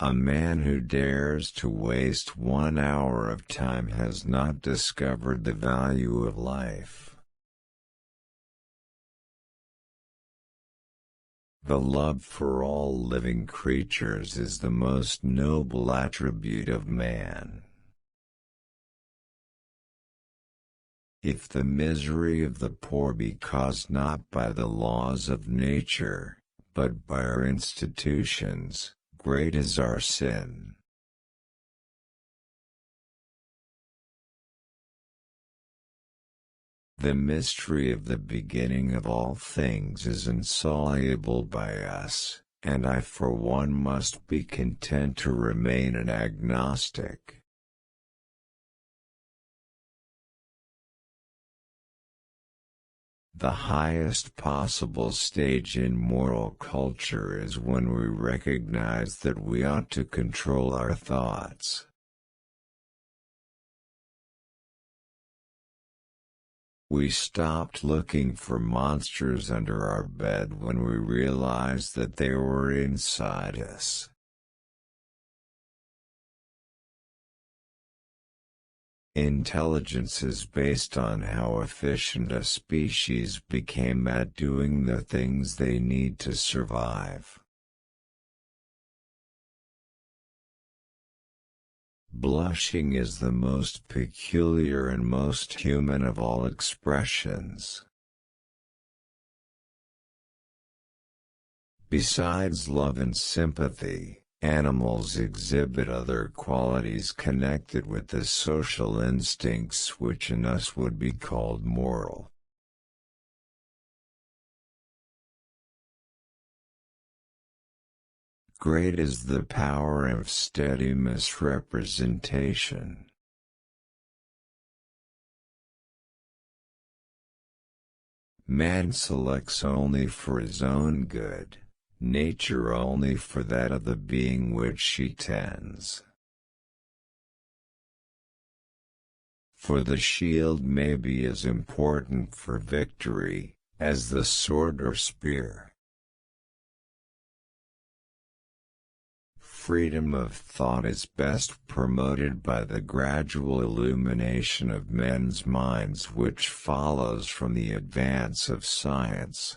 A man who dares to waste 1 hour of time has not discovered the value of life. The love for all living creatures is the most noble attribute of man. If the misery of the poor be caused not by the laws of nature, but by our institutions, great is our sin. The mystery of the beginning of all things is insoluble by us, and I for one must be content to remain an agnostic. The highest possible stage in moral culture is when we recognize that we ought to control our thoughts. We stopped looking for monsters under our bed when we realized that they were inside us. Intelligence is based on how efficient a species became at doing the things they need to survive. Blushing is the most peculiar and most human of all expressions. Besides love and sympathy, animals exhibit other qualities connected with the social instincts which in us would be called moral. Great is the power of steady misrepresentation. Man selects only for his own good, nature only for that of the being which she tends. For the shield may be as important for victory as the sword or spear. Freedom of thought is best promoted by the gradual illumination of men's minds which follows from the advance of science.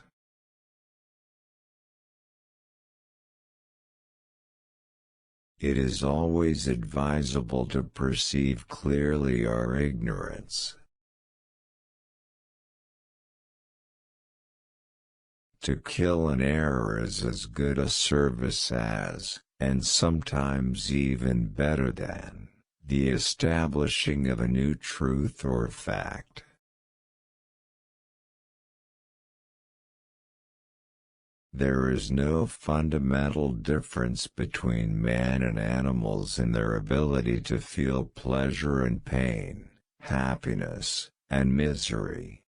It is always advisable to perceive clearly our ignorance. To kill an error is as good a service as, and sometimes even better than, the establishing of a new truth or fact. There is no fundamental difference between man and animals in their ability to feel pleasure and pain, happiness and misery.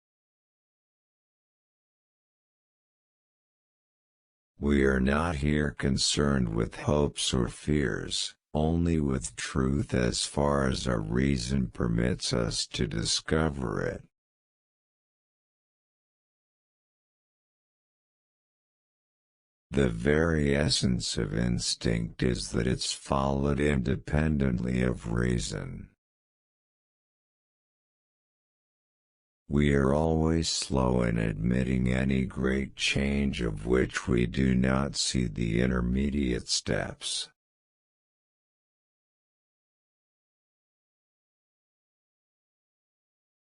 We are not here concerned with hopes or fears, only with truth as far as our reason permits us to discover it. The very essence of instinct is that it's followed independently of reason. We are always slow in admitting any great change of which we do not see the intermediate steps.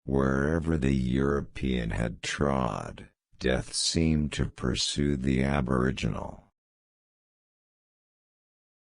Wherever the European had trod, death seemed to pursue the aboriginal.